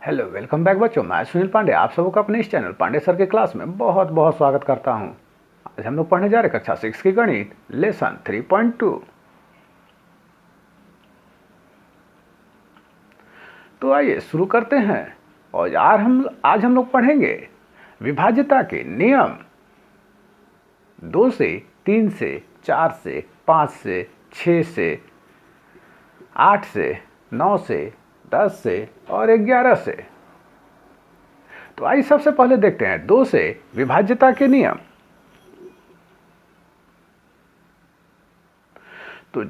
Hello, welcome back बच्चों। मैं सुनील पांडे आप सबको अपने इस चैनल पांडे सर के क्लास में बहुत बहुत स्वागत करता हूं। आज हम लोग पढ़ने जा रहे कक्षा 6 की गणित लेसन 3.2। तो आइए शुरू करते हैं। और आज हम लोग पढ़ेंगे विभाज्यता के नियम 2 से, 3 से, 4 से, 5 से, 6 से, 8 से, 9 से, 10 से और 11 से। तो आइए सबसे पहले देखते हैं 2 से विभाज्यता के नियम। तो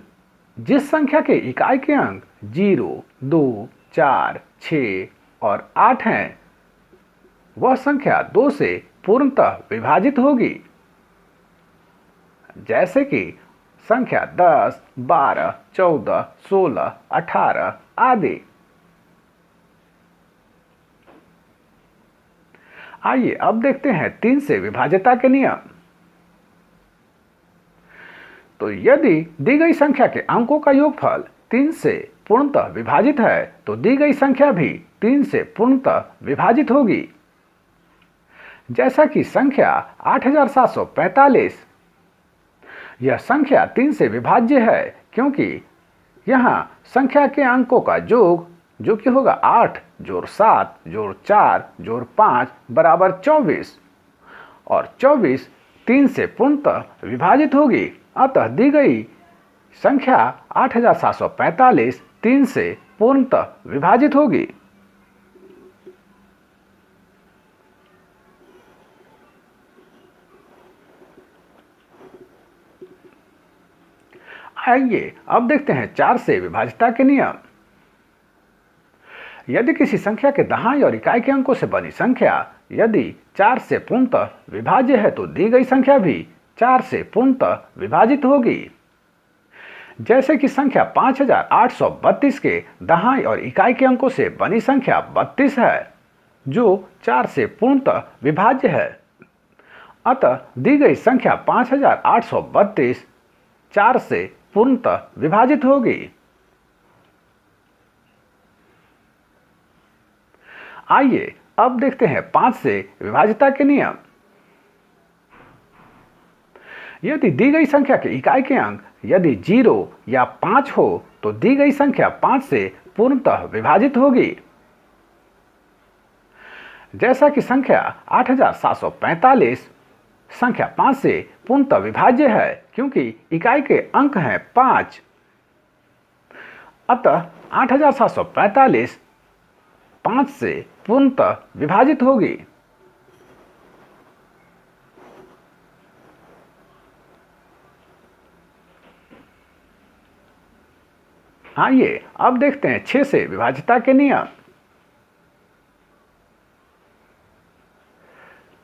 जिस संख्या के इकाई के अंक 0, 2, 4, 6 और 8 हैं, वह संख्या 2 से पूर्णतः विभाजित होगी। जैसे कि संख्या 10, 12, 14, 16, 18 आदि। आइए अब देखते हैं 3 से विभाज्यता के नियम। तो यदि दी गई संख्या के अंकों का योगफल 3 से पूर्णतः विभाजित है, तो दी गई संख्या भी 3 से पूर्णतः विभाजित होगी। जैसा कि संख्या 8745, यह संख्या 3 से विभाज्य है क्योंकि यहाँ संख्या के अंकों का योग जो कि होगा 8 जोड़ 7 जोड़ 4 जोड़ 5 बराबर 24 और 24 3 से पूर्णतः विभाजित होगी। अतः दी गई संख्या 8745 3 से पूर्णतः विभाजित होगी। आइए अब देखते हैं 4 से विभाज्यता के नियम। यदि किसी संख्या के दहाई और इकाई के अंकों से बनी संख्या यदि 4 से पूर्णतः विभाज्य है, तो दी गई संख्या भी 4 से पूर्णतः विभाजित होगी। जैसे कि संख्या 5832 के दहाई और इकाई के अंकों से बनी संख्या 32 है, जो 4 से पूर्णतः विभाज्य है। अतः दी गई संख्या 5832 4 से पूर्णतः विभाजित होगी। आइए अब देखते हैं 5 से विभाज्यता के नियम। यदि दी गई संख्या के इकाई के अंक यदि 0 या 5 हो, तो दी गई संख्या 5 से पूर्णतः विभाजित होगी। जैसा कि संख्या 8745 संख्या 5 से पूर्णतः विभाज्य है क्योंकि इकाई के अंक हैं 5। अतः 8745 5 से पूर्णतः विभाजित होगी। आइए अब देखते हैं 6 से विभाज्यता के नियम।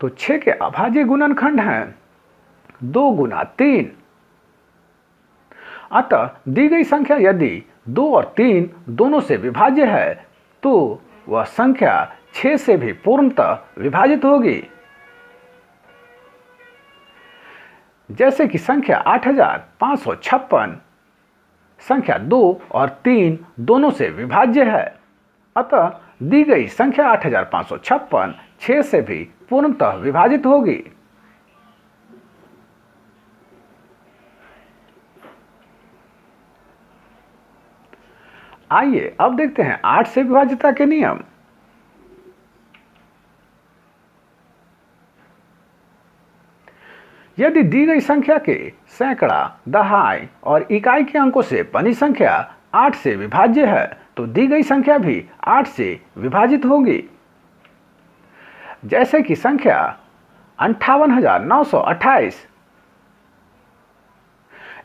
तो 6 के अभाज्य गुणनखंड हैं 2 गुना 3। अतः दी गई संख्या यदि 2 और 3 दोनों से विभाज्य है, तो वह संख्या 6 से भी पूर्णतः विभाजित होगी। जैसे कि संख्या 8556 संख्या 2 और 3 दोनों से विभाज्य है। अतः दी गई संख्या 8556 6 से भी पूर्णतः विभाजित होगी। आइए अब देखते हैं 8 से विभाज्यता के नियम। यदि दी गई संख्या के सैकड़ा, दहाई और इकाई के अंकों से बनी संख्या 8 से विभाज्य है, तो दी गई संख्या भी 8 से विभाजित होगी। जैसे कि संख्या 58928,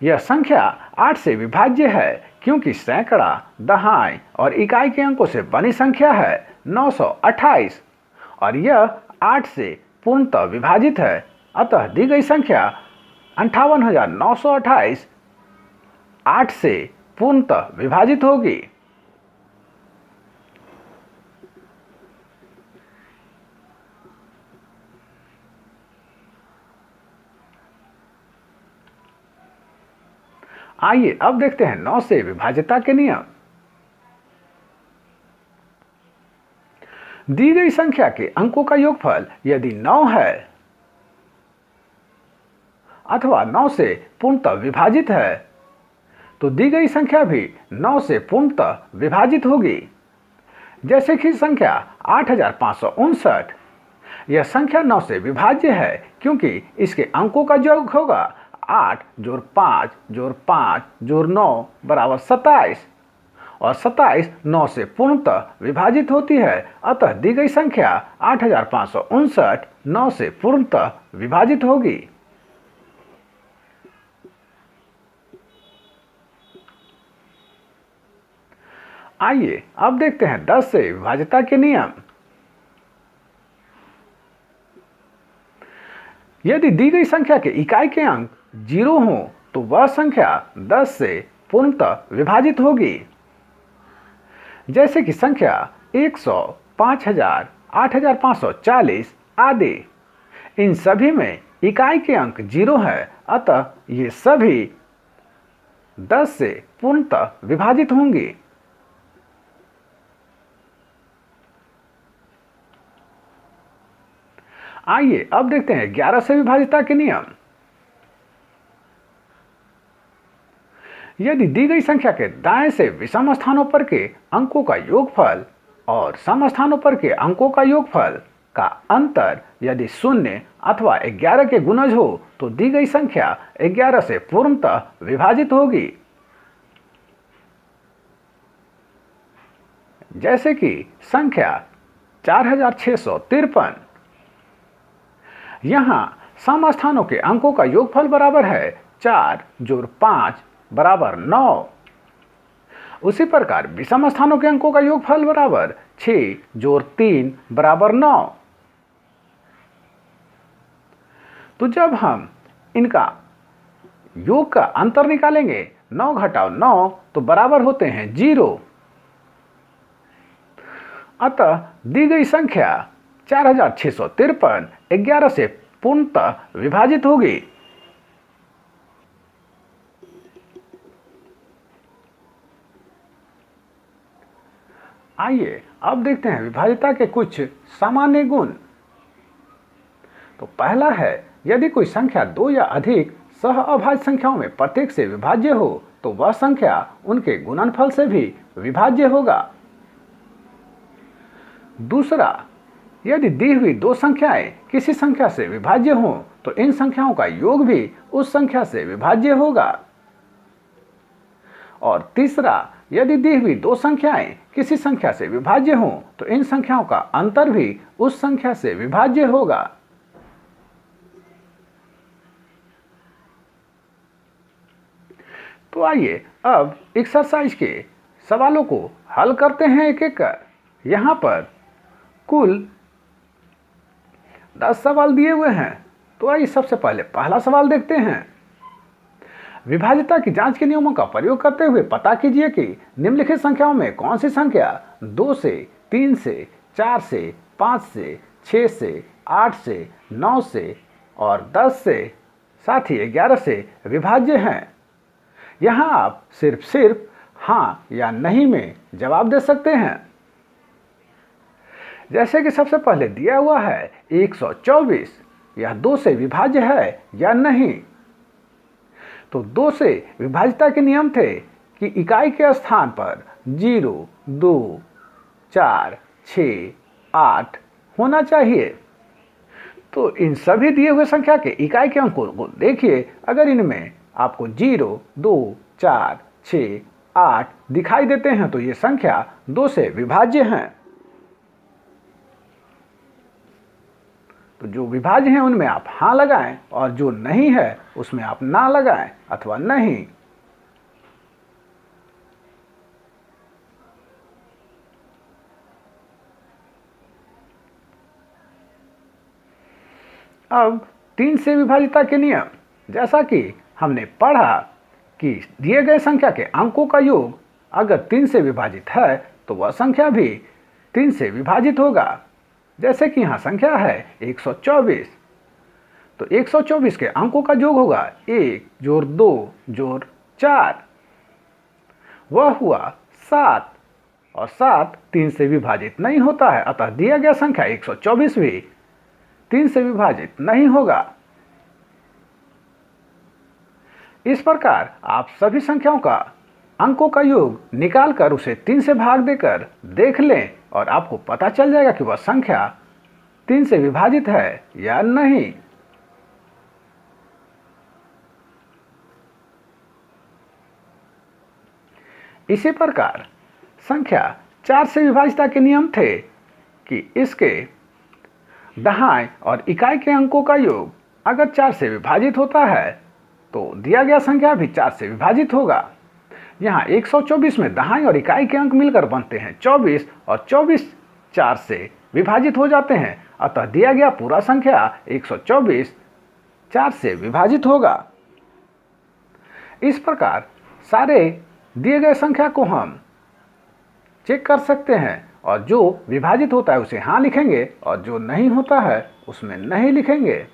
यह संख्या 8 से विभाज्य है क्योंकि सैकड़ा, दहाई और इकाई के अंकों से बनी संख्या है 928 और यह 8 से पूर्णतः विभाजित है। अतः दी गई संख्या 58928 8 से पूर्णतः विभाजित होगी। आइए अब देखते हैं 9 से विभाज्यता के नियम। दी गई संख्या के अंकों का योगफल यदि 9 है अथवा 9 से पूर्णतः विभाजित है तो दी गई संख्या भी 9 से पूर्णतः विभाजित होगी। जैसे कि संख्या 8559, यह संख्या 9 से विभाज्य है क्योंकि इसके अंकों का योग होगा 8 जोड़ 5 जोड़ 5 जोड़ 9 बराबर 27 और 27 9 से पूर्णतः विभाजित होती है। अतः दी गई संख्या 8559 9 से पूर्णतः विभाजित होगी। आइए अब देखते हैं 10 से विभाज्यता के नियम। यदि दी गई संख्या के इकाई के अंक 0 हो तो वह संख्या 10 से पूर्णतः विभाजित होगी। जैसे कि संख्या 100, 5000, 8540 आदि। इन सभी में इकाई के अंक 0 है, अतः ये सभी 10 से पूर्णतः विभाजित होंगी। आइए अब देखते हैं 11 से विभाज्यता के नियम। यदि दी गई संख्या के दाएं से विषम स्थानों पर के अंकों का योगफल और सम स्थानों पर के अंकों का योगफल का अंतर यदि 0 अथवा 11 के गुणज हो तो दी गई संख्या 11 से पूर्णतः विभाजित होगी। जैसे कि संख्या 4653, यहाँ सम स्थानों के अंकों का योगफल बराबर है 4 जोड़ 5 बराबर 9। उसी प्रकार विषम स्थानों के अंकों का योगफल बराबर 6 जोड़ 3 बराबर 9। तो जब हम इनका योग का अंतर निकालेंगे 9 घटाओ 9 तो बराबर होते हैं 0। अतः दी गई संख्या 4653 11 से पूर्णतः विभाजित होगी। आइए अब देखते हैं विभाज्यता के कुछ सामान्य गुण। तो पहला है, यदि कोई संख्या 2 या अधिक सह अभाज्य संख्याओं में प्रत्येक से विभाज्य हो तो वह संख्या उनके गुणनफल से भी विभाज्य होगा। दूसरा, यदि दी हुई दो संख्याएं किसी संख्या से विभाज्य हों तो इन संख्याओं का योग भी उस संख्या से विभाज्य होगा। और तीसरा, यदि दी हुई दो संख्याएं किसी संख्या से विभाज्य हों तो इन संख्याओं का अंतर भी उस संख्या से विभाज्य होगा। तो आइए अब एक्सरसाइज के सवालों को हल करते हैं एक एक कर। यहाँ पर कुल 10 सवाल दिए हुए हैं। तो आइए सबसे पहले पहला सवाल देखते हैं। विभाज्यता की जांच के नियमों का प्रयोग करते हुए पता कीजिए कि निम्नलिखित संख्याओं में कौन सी संख्या 2 से, 3 से, 4 से, 5 से, 6 से, 8 से, 9 से और 10 से साथ ही 11 से विभाज्य हैं। यहाँ आप सिर्फ हाँ या नहीं में जवाब दे सकते हैं। जैसे कि सबसे पहले दिया हुआ है 124, यह 2 से विभाज्य है या नहीं। तो 2 से विभाज्यता के नियम थे कि इकाई के स्थान पर 0, 2, 4, 6, 8 होना चाहिए। तो इन सभी दिए हुए संख्या के इकाई के अंकों को देखिए। अगर इनमें आपको 0, 2, 4, 6, 8 दिखाई देते हैं तो ये संख्या 2 से विभाज्य हैं। तो जो विभाज्य हैं उनमें आप हाँ लगाएं और जो नहीं है उसमें आप ना लगाएं अथवा नहीं। अब 3 से विभाज्यता के नियम। जैसा कि हमने पढ़ा कि दिए गए संख्या के अंकों का योग अगर 3 से विभाजित है तो वह संख्या भी 3 से विभाजित होगा। जैसे कि यहाँ संख्या है 124, तो 124 के अंकों का योग होगा 1 जोड़ 2 जोड़ 4, वह हुआ 7। और 7 3 से विभाजित नहीं होता है, अतः दिया गया संख्या 124 भी 3 से विभाजित नहीं होगा। इस प्रकार आप सभी संख्याओं का अंकों का योग निकालकर उसे 3 से भाग देकर देख लें और आपको पता चल जाएगा कि वह संख्या 3 से विभाजित है या नहीं। इसी प्रकार संख्या 4 से विभाजिता के नियम थे कि इसके दहाई और इकाई के अंकों का योग अगर 4 से विभाजित होता है तो दिया गया संख्या भी 4 से विभाजित होगा। यहाँ 124 में दहाई और इकाई के अंक मिलकर बनते हैं 24 और 24 4 से विभाजित हो जाते हैं, अतः दिया गया पूरा संख्या 124 4 से विभाजित होगा। इस प्रकार सारे दिए गए संख्या को हम चेक कर सकते हैं और जो विभाजित होता है उसे हाँ लिखेंगे और जो नहीं होता है उसमें नहीं लिखेंगे।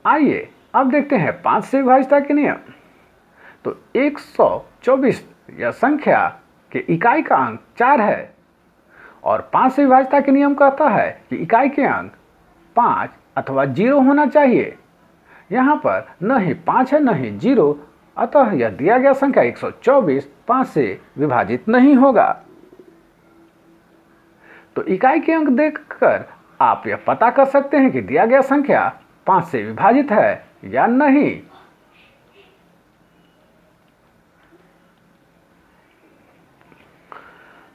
आइए अब देखते हैं 5 से विभाजिता के नियम। तो 124 यह संख्या के इकाई का अंक 4 है और 5 से विभाजिता के नियम कहता है कि इकाई के अंक 5 अथवा 0 होना चाहिए। यहाँ पर न ही 5 है न ही 0, अतः यह दिया गया संख्या 124 5 से विभाजित नहीं होगा। तो इकाई के अंक देखकर आप यह पता कर सकते हैं कि दिया गया संख्या 5 से विभाजित है या नहीं।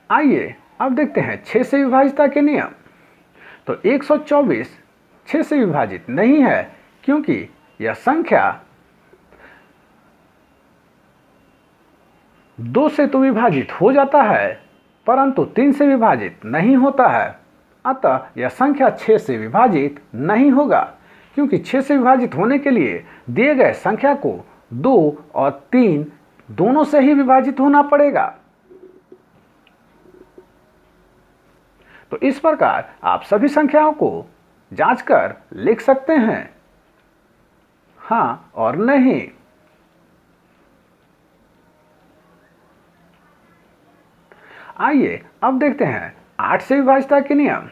आइए अब देखते हैं 6 से विभाजिता के नियम। तो 124 6 से विभाजित नहीं है क्योंकि यह संख्या 2 से तो विभाजित हो जाता है परंतु 3 से विभाजित नहीं होता है, अतः यह संख्या 6 से विभाजित नहीं होगा क्योंकि 6 से विभाजित होने के लिए दिए गए संख्या को 2 और 3 दोनों से ही विभाजित होना पड़ेगा। तो इस प्रकार आप सभी संख्याओं को जांचकर लिख सकते हैं हाँ और नहीं। आइए अब देखते हैं 8 से विभाजिता के नियम।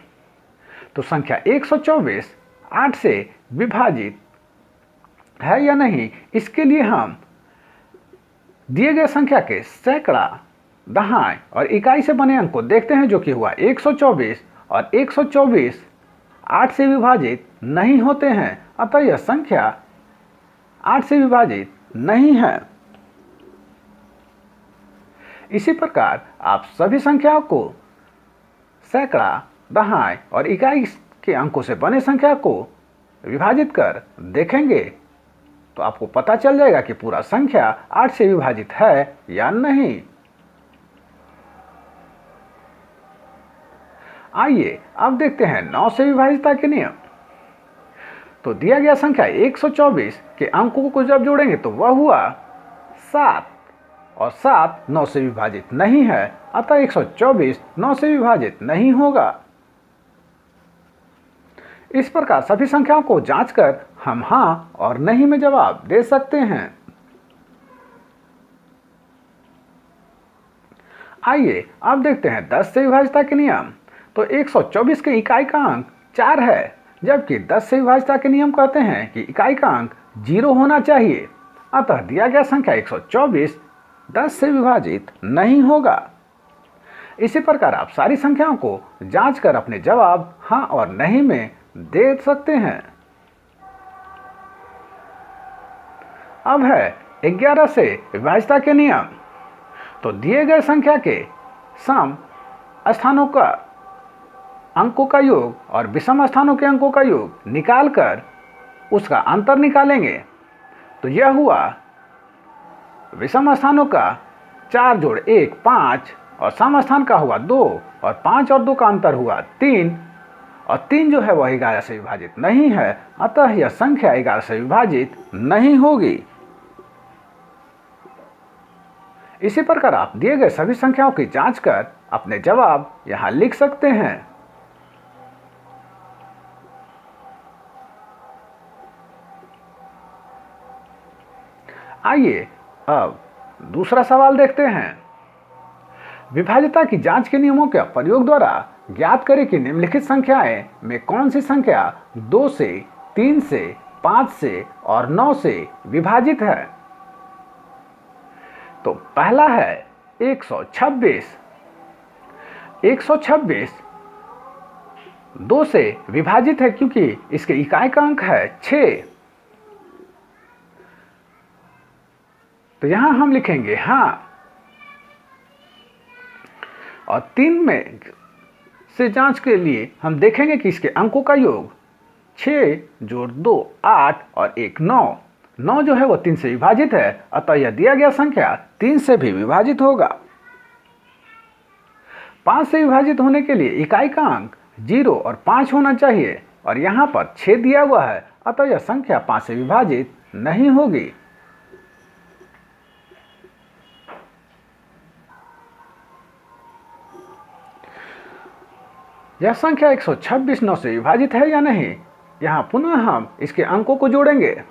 तो संख्या 124 8 से विभाजित है या नहीं, इसके लिए हम दिए गए संख्या के सैकड़ा, दहाई और इकाई से बने अंक को देखते हैं, जो कि हुआ 124 और 124 8 से विभाजित नहीं होते हैं, अतः यह संख्या 8 से विभाजित नहीं है। इसी प्रकार आप सभी संख्याओं को सैकड़ा, दहाई और इकाई के अंकों से बने संख्या को विभाजित कर देखेंगे तो आपको पता चल जाएगा कि पूरा संख्या 8 से विभाजित है या नहीं। आइए अब देखते हैं 9 से विभाजिता के नियम। तो दिया गया संख्या 124 के अंकों को जब जोड़ेंगे तो वह हुआ 7 और 7 9 से विभाजित नहीं है, अतः 124 9 से विभाजित नहीं होगा। इस प्रकार सभी संख्याओं को जांचकर हम हाँ और नहीं में जवाब दे सकते हैं। आइए अब देखते हैं 10 से विभाजिता के नियम। तो 124 के इकाई का अंक 4 है, जबकि 10 से विभाजिता के नियम कहते हैं कि इकाई का अंक 0 होना चाहिए, अतः दिया गया संख्या 124 10 से विभाजित नहीं होगा। इसी प्रकार आप सारी संख्याओं को जांचकर अपने जवाब हाँ और नहीं में दे सकते हैं। अब है 11 से विभाजिता के नियम। तो दिए गए संख्या के सम स्थानों का अंकों का योग और विषम स्थानों के अंकों का योग निकालकर उसका अंतर निकालेंगे। तो यह हुआ विषम स्थानों का 4 जोड़ 1 5 और सम स्थान का हुआ 2 और 5 और 2 का अंतर हुआ 3 और 3 जो है वह 11 से विभाजित नहीं है, अतः यह संख्या 11 से विभाजित नहीं होगी। इसी प्रकार आप दिए गए सभी संख्याओं की जांच कर अपने जवाब यहां लिख सकते हैं। आइए अब दूसरा सवाल देखते हैं। विभाज्यता की जांच के नियमों के प्रयोग द्वारा ज्ञात करें कि निम्नलिखित संख्याएं में कौन सी संख्या 2 से, 3 से, 5 से और 9 से विभाजित है। तो पहला है 126। 126 2 से विभाजित है क्योंकि इसके इकाई का अंक है 6। तो यहां हम लिखेंगे हाँ। और 3 में से जांच के लिए हम देखेंगे कि इसके अंकों का योग 6 जोड़ 2 8 और 1 9। 9 जो है वो 3 से विभाजित है, अतः यह दिया गया संख्या 3 से भी विभाजित होगा। 5 से विभाजित होने के लिए इकाई का अंक 0 और 5 होना चाहिए और यहाँ पर 6 दिया हुआ है, अतः यह संख्या 5 से विभाजित नहीं होगी। यह संख्या 126 9 से विभाजित है या नहीं, यहाँ पुनः हम इसके अंकों को जोड़ेंगे।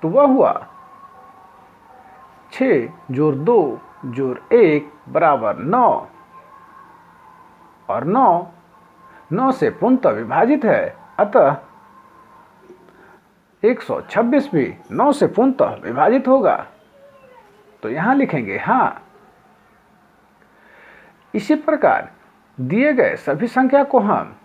तो वह हुआ 6 जोड़ 2 जोड़ 1 बराबर 9 और 9 से पूर्णतः विभाजित है, अतः 126 भी 9 से पूर्णतः विभाजित होगा। तो यहाँ लिखेंगे हाँ। इसी प्रकार दिए गए सभी संख्या को हम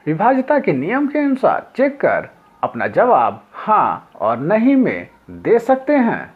विभाज्यता के नियम के अनुसार चेक कर अपना जवाब हाँ और नहीं में दे सकते हैं।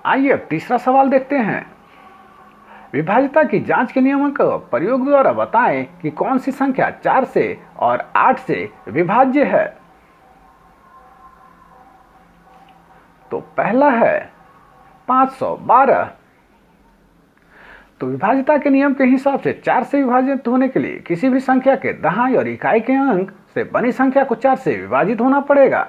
आइए अब तीसरा सवाल देखते हैं। विभाज्यता की जांच के नियमों का प्रयोग द्वारा बताएं कि कौन सी संख्या 4 से और 8 से विभाज्य है। तो पहला है 512। तो विभाज्यता के नियम के हिसाब से 4 से विभाजित होने के लिए किसी भी संख्या के दहाई और इकाई के अंक से बनी संख्या को 4 से विभाजित होना पड़ेगा।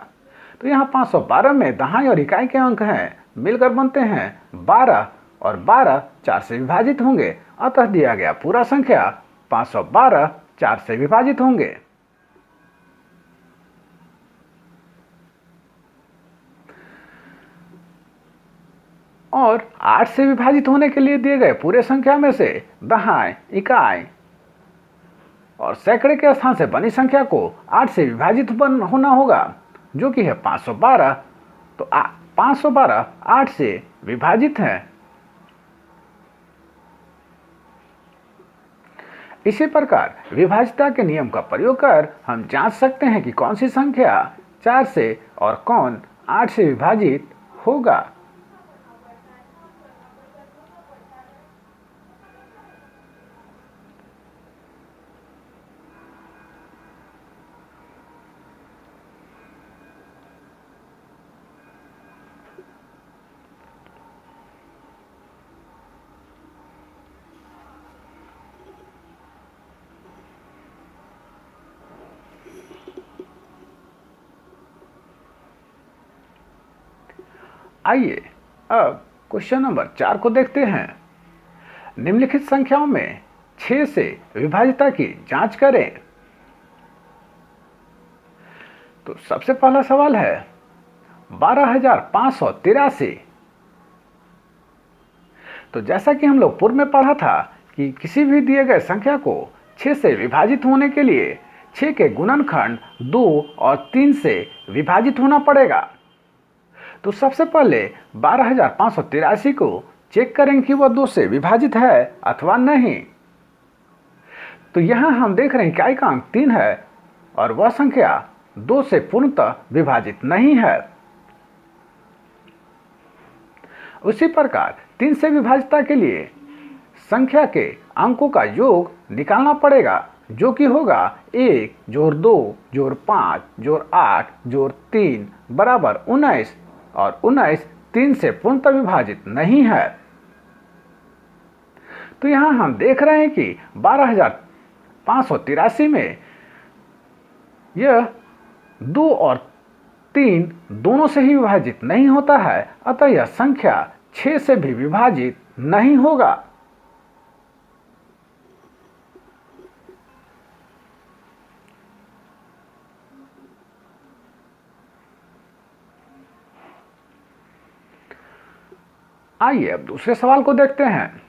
तो यहाँ 512 में दहाई और इकाई के अंक हैं, मिलकर बनते हैं 12 और 12 4 से विभाजित होंगे, अतः दिया गया पूरा संख्या 512 4 से विभाजित होंगे। और 8 से विभाजित होने के लिए दिए गए पूरे संख्या में से दहाई, इकाई और सैकड़े के स्थान से बनी संख्या को 8 से विभाजित होना होगा, जो कि है 512। तो 512 8 से विभाजित है। इसी प्रकार विभाज्यता के नियम का प्रयोग कर हम जांच सकते हैं कि कौन सी संख्या 4 से और कौन 8 से विभाजित होगा। आइए अब क्वेश्चन नंबर 4 को देखते हैं। निम्नलिखित संख्याओं में 6 से विभाज्यता की जांच करें। तो सबसे पहला सवाल है 12,583। तो जैसा कि हम लोग पूर्व में पढ़ा था कि किसी भी दिए गए संख्या को 6 से विभाजित होने के लिए 6 के गुणनखंड 2 और 3 से विभाजित होना पड़ेगा। तो सबसे पहले 12,583 को चेक करेंगे कि वह 2 से विभाजित है अथवा नहीं। तो यहाँ हम देख रहे हैं इकाई का अंक 3 है और वह संख्या 2 से पूर्णतः विभाजित नहीं है। उसी प्रकार 3 से विभाजितता के लिए संख्या के अंकों का योग निकालना पड़ेगा, जो कि होगा 1 जोड़ 2 जोड़ 5 जोड़ 8 जोड़ 3 बराबर 19 और 19 3 से पूर्णतः विभाजित नहीं है। तो यहाँ हम देख रहे हैं कि 12,583 में यह 2 और 3 दोनों से ही विभाजित नहीं होता है, अतः यह संख्या 6 से भी विभाजित नहीं होगा। आइए अब दूसरे सवाल को देखते हैं।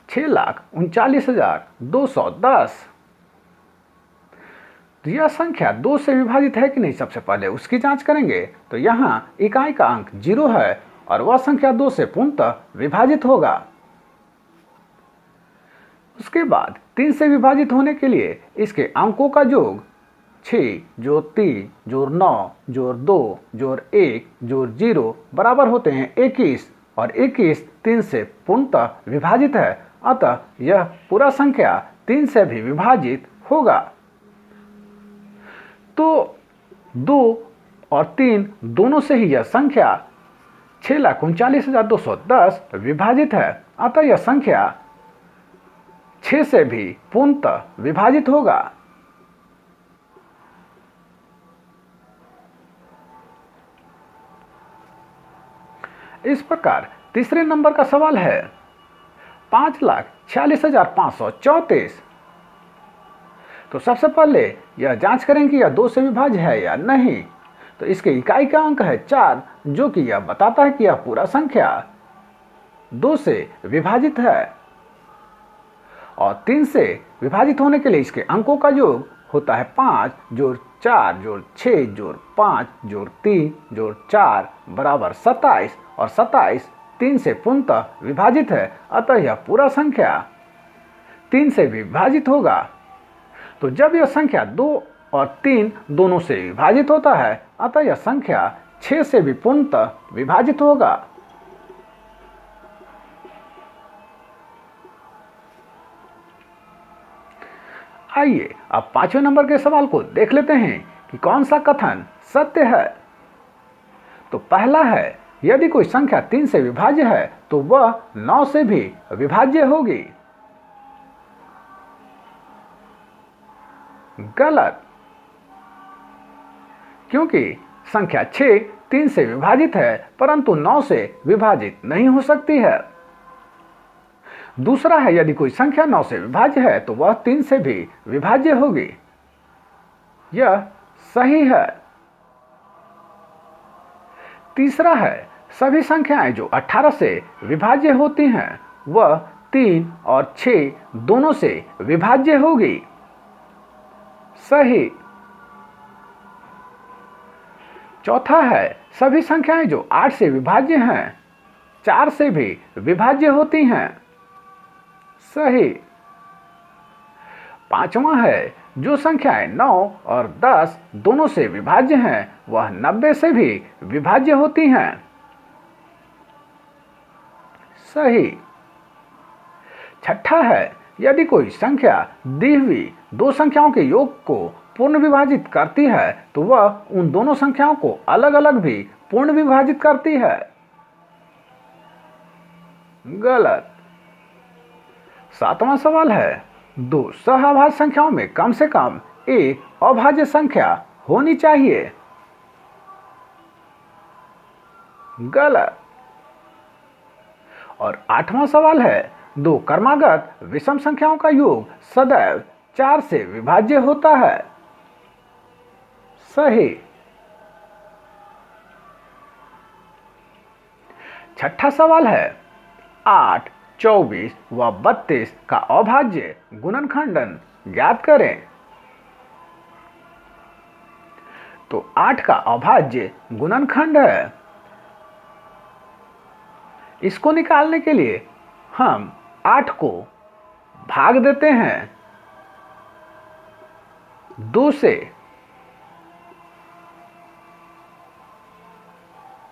6,39,210। तो यह संख्या 2 से विभाजित है कि नहीं, सबसे पहले उसकी जांच करेंगे। तो यहाँ इकाई का अंक 0 है और वह संख्या 2 से पूर्णतः विभाजित होगा। उसके बाद 3 से विभाजित होने के लिए इसके अंकों का योग 6 जोड़ 3 जोड़ 9 जोड़ 2 जोड़ 1 जोड़ 0 बराबर होते हैं 21, और 21 3 से पूर्णतः विभाजित है, अतः यह पूरा संख्या 3 से भी विभाजित होगा। तो 2 और 3 दोनों से ही यह संख्या 6,39,210 विभाजित है, अतः यह संख्या 6 से भी पूर्णतः विभाजित होगा। इस प्रकार तीसरे नंबर का सवाल है 5,46,534। तो सबसे पहले यह जांच करें कि यह 2 से विभाज्य है या नहीं। तो इसके इकाई का अंक है 4, जो कि यह बताता है कि यह पूरा संख्या 2 से विभाजित है, और 3 से विभाजित होने के लिए इसके अंकों का योग होता है 5 जोड़ 4 जोड़ 6 जोड़ 5 जोड़ 3 जोड़ 4 बराबर 27, और 27 3 से पूर्णतः विभाजित है, अतः यह पूरा संख्या 3 से विभाजित होगा। तो जब यह संख्या 2 और 3 दोनों से विभाजित होता है, अतः यह संख्या 6 से भी पूर्णतः विभाजित होगा। आइए अब 5वें नंबर के सवाल को देख लेते हैं कि कौन सा कथन सत्य है। तो पहला है, यदि कोई संख्या 3 से विभाज्य है तो वह 9 से भी विभाज्य होगी। गलत, क्योंकि संख्या 6 3 से विभाजित है परंतु 9 से विभाजित नहीं हो सकती है। दूसरा है, यदि कोई संख्या 9 से विभाज्य है तो वह 3 से भी विभाज्य होगी। यह सही है। तीसरा है, सभी संख्याएं जो 18 से विभाज्य होती हैं वह 3 और 6 दोनों से विभाज्य होगी। सही। चौथा है, सभी संख्याएं जो 8 से विभाज्य हैं 4 से भी विभाज्य होती हैं। सही। पांचवा है, जो संख्याएं 9 और 10 दोनों से विभाज्य हैं वह 90 से भी विभाज्य होती हैं। सही। छठा है, यदि कोई संख्या दी हुई 2 संख्याओं के योग को पूर्ण विभाजित करती है तो वह उन दोनों संख्याओं को अलग अलग भी पूर्ण विभाजित करती है। गलत। 7वां सवाल है, 2 सहअभाज्य संख्याओं में कम से कम एक अभाज्य संख्या होनी चाहिए। गलत। और 8वां सवाल है, 2 क्रमागत विषम संख्याओं का योग सदैव 4 से विभाज्य होता है। सही। छठा सवाल है, 8, 24 व 32 का अभाज्य गुणनखंडन ज्ञात करें। तो 8 का अभाज्य गुणनखंड है। इसको निकालने के लिए हम 8 को भाग देते हैं 2 से।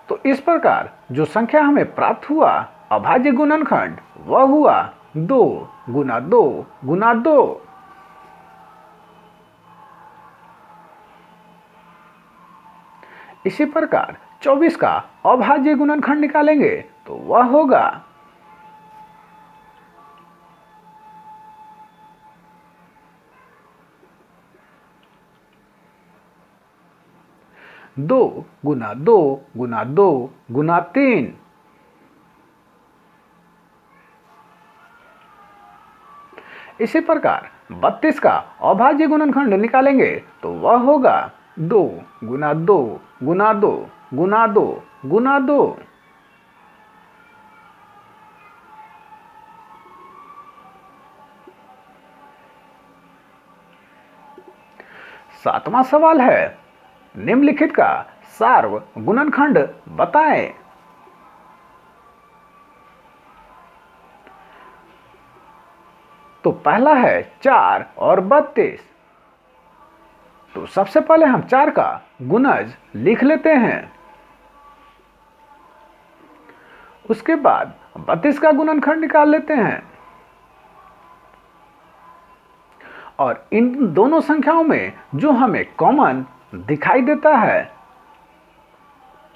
तो इस प्रकार जो संख्या हमें प्राप्त हुआ अभाज्य गुणनखंड वह हुआ 2 गुना 2 गुना 2। इसी प्रकार 24 का अभाज्य गुणनखंड निकालेंगे तो वह होगा 2 2 गुना 2 गुना 2 गुना 3। इसी प्रकार 32 का अभाज्य गुणनखंड निकालेंगे तो वह होगा 2 गुना 2 गुना 2 गुना 2 गुना 2। सातवां सवाल है, निम्नलिखित का सार्व गुणनखंड बताएं। तो पहला है 4 और 32। तो सबसे पहले हम 4 का गुणज लिख लेते हैं। उसके बाद 32 का गुणनखंड निकाल लेते हैं और इन दोनों संख्याओं में जो हमें कॉमन दिखाई देता है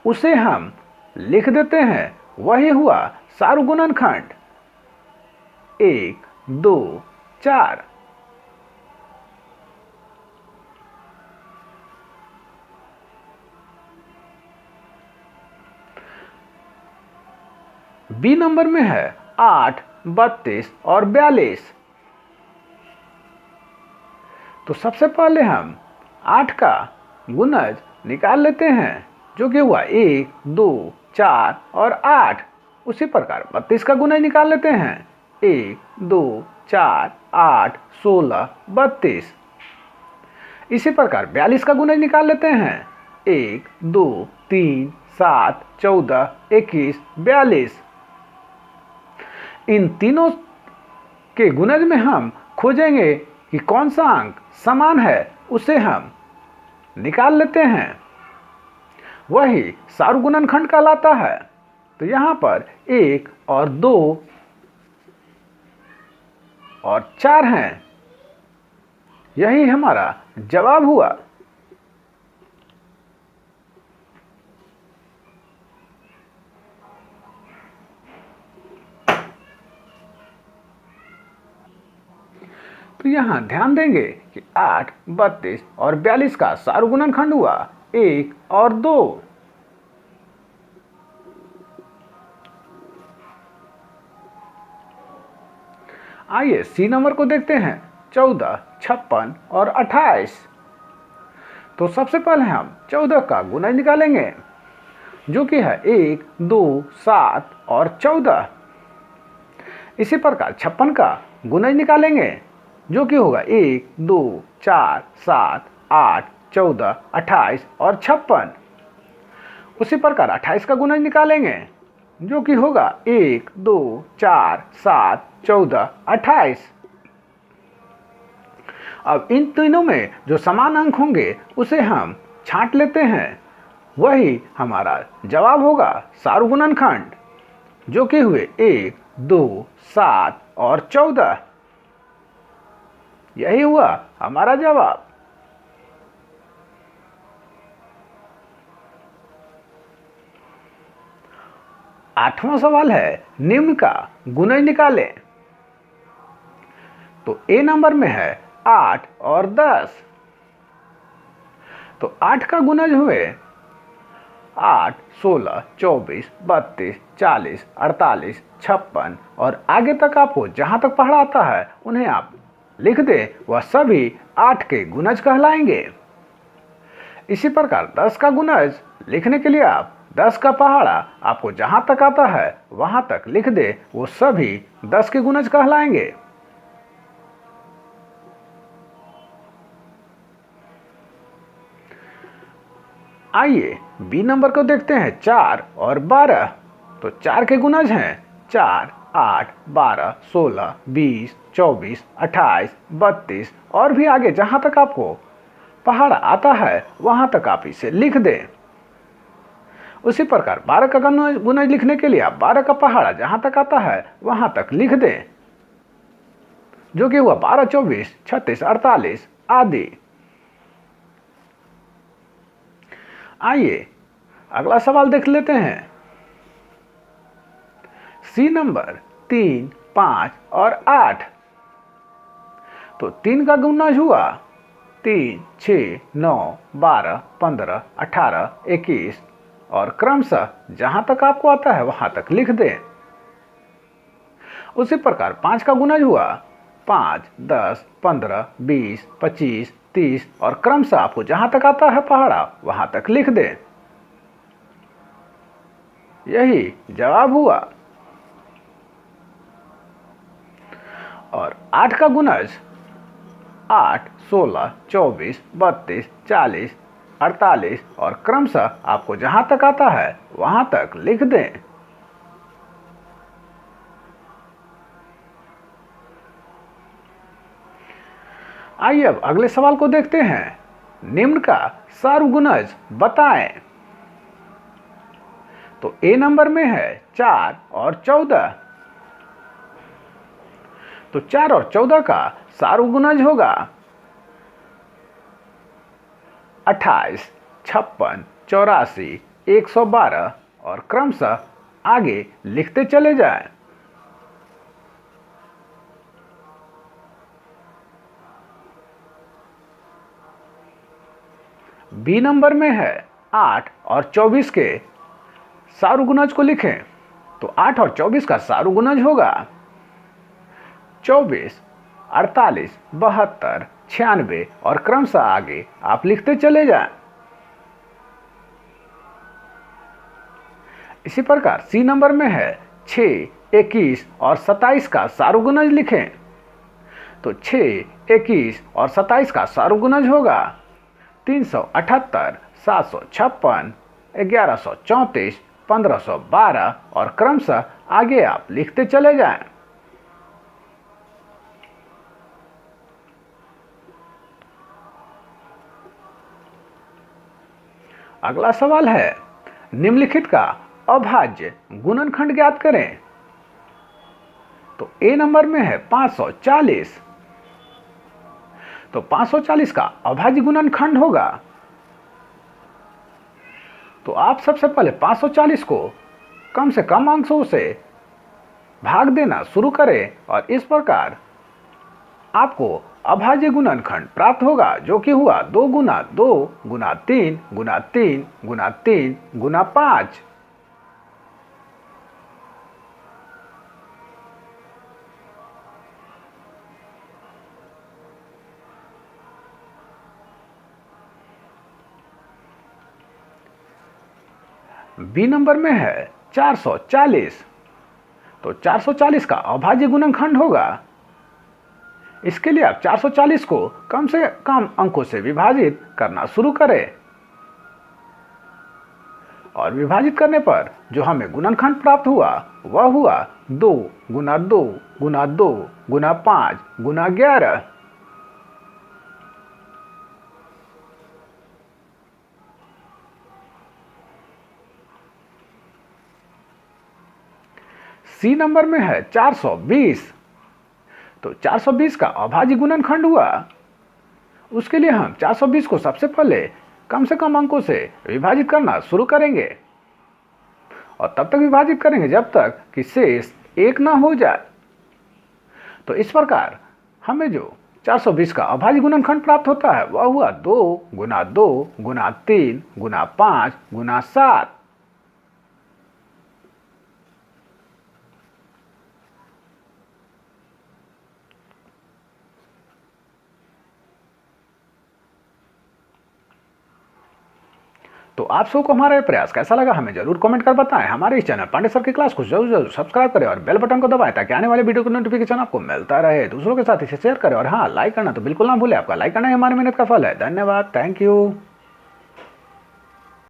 उसे हम लिख देते हैं। वही हुआ सार्व गुणनखंड 1 2 4। बी नंबर में है 8 32 और 42। तो सबसे पहले हम 8 का गुणज निकाल लेते हैं जो कि हुआ 1 2 4 और 8। उसी प्रकार 32 का गुणज निकाल लेते हैं 1 2 4 8 16 32। इसी प्रकार 42 का गुणज निकाल लेते हैं 1 2 3 7 14 21 42। इन तीनों के गुणज में हम खोजेंगे कि कौन सा अंक समान है, उसे हम निकाल लेते हैं। वही सार्व गुणनखंड कहलाता है। तो यहां पर 1 और 2 और 4 हैं। यही हमारा जवाब हुआ। तो यहां ध्यान देंगे कि 8 32 और 42 का सार्व गुणनखंड हुआ 1 और 2। आइए सी नंबर को देखते हैं 14 56 और 28। तो सबसे पहले हम 14 का गुणज निकालेंगे जो कि है 1 2 7 और 14। इसी प्रकार 56 का गुणज निकालेंगे जो कि होगा 1 2 4 7 8 14 28 और 56। उसी प्रकार 28 का गुणज निकालेंगे जो कि होगा 1 2 4 7 14 28। अब इन तीनों में जो समान अंक होंगे उसे हम छांट लेते हैं। वही हमारा जवाब होगा सार्व गुणनखंड जो कि हुए 1 2 7 और 14। यही हुआ हमारा जवाब। आठवां सवाल है, निम्न का गुणज निकालें। तो ए नंबर में है 8 और 10। तो 8 का गुणज हुए 8 16 24 32 40 48 56 और आगे तक आपको जहां तक पढ़ा आता है उन्हें आप लिख दे। वह सभी 8 के गुणज कहलाएंगे। इसी प्रकार 10 का गुणज लिखने के लिए आप 10 का पहाड़ा आपको जहां तक आता है वहां तक लिख दे। वो सभी 10 के गुणज कहलाएंगे। आइए बी नंबर को देखते हैं 4 और 12। तो 4 के गुणज हैं 4 8 12 16 20 24 28 32 और भी आगे जहां तक आपको पहाड़ा आता है वहां तक आप इसे लिख दें। उसी प्रकार 12 का गुणज लिखने के लिए आप 12 का पहाड़ा जहां तक आता है वहां तक लिख दें जो कि हुआ 12 24 36 48 आदि। आइए अगला सवाल देख लेते हैं। सी नंबर 3 5 और 8। तो 3 का गुणज हुआ 3, 6, 9, 12, 15, 18, 21 और क्रमशः जहां तक आपको आता है वहां तक लिख दें। उसी प्रकार 5 का गुणज हुआ 5, 10, 15, 20, 25, 30 और क्रमशः आपको जहां तक आता है पहाड़ा वहां तक लिख दें। यही जवाब हुआ। और 8 का गुणज 8, 16, 24, 32, 40, 48 और क्रमशः आपको जहां तक आता है वहां तक लिख दें। आइए अब अगले सवाल को देखते हैं। निम्न का सार्वगुणज बताएं। तो ए नंबर में है 4 और 14। तो 4 और 14 का सार्वगुणज होगा 28, 56, 84, 112 और क्रमशः आगे लिखते चले जाएं। बी नंबर में है 8 और 24 के सार्वगुणज को लिखें। तो 8 और 24 का सार्वगुणज होगा 24, 48, 72, 96 और क्रमशः आगे आप लिखते चले जाएं। इसी प्रकार सी नंबर में है 6, 21 और 27 का सार्वगुणज लिखें। तो 6, 21 और 27 का सार्वगुणज होगा 378, 756, 1134, 1512 और क्रमशः आगे आप लिखते चले जाएं। अगला सवाल है निम्नलिखित का अभाज्य गुणनखंड ज्ञात करें। तो ए नंबर में है 540। तो 540 का अभाज्य गुणनखंड होगा। तो आप सबसे पहले 540 को कम से कम अंकों से भाग देना शुरू करें और इस प्रकार आपको अभाज्य गुणनखंड प्राप्त होगा, जो कि हुआ 2 गुना 2 गुना 3 गुना 3 गुना 3 गुना 5। बी नंबर में है 440। तो 440 का अभाज्य गुणनखंड होगा। इसके लिए आप 440 को कम से कम अंकों से विभाजित करना शुरू करें और विभाजित करने पर जो हमें गुणनखंड प्राप्त हुआ वह हुआ 2 गुना 2 गुना 2 गुना 5 गुना 11। सी नंबर में है 420। तो 420 का अभाज्य गुणनखंड हुआ। उसके लिए हम 420 को सबसे पहले कम से कम अंकों से विभाजित करना शुरू करेंगे और तब तक विभाजित करेंगे जब तक कि शेष 1 ना हो जाए। तो इस प्रकार हमें जो 420 का अभाज्य गुणनखंड प्राप्त होता है वह हुआ 2 गुना 2 गुना 3 गुना 5 गुना 7। तो आप सबको हमारा ये प्रयास कैसा लगा हमें जरूर कमेंट कर बताएं। हमारे इस चैनल पांडे सर की क्लास को जरूर सब्सक्राइब करें और बेल बटन को दबाएं ताकि आने वाले वीडियो का नोटिफिकेशन आपको मिलता रहे। दूसरों के साथ इसे शेयर करें और हाँ, लाइक करना तो बिल्कुल ना भूलें। आपका लाइक करना ही हमारी मेहनत का फल है। धन्यवाद। Thank you.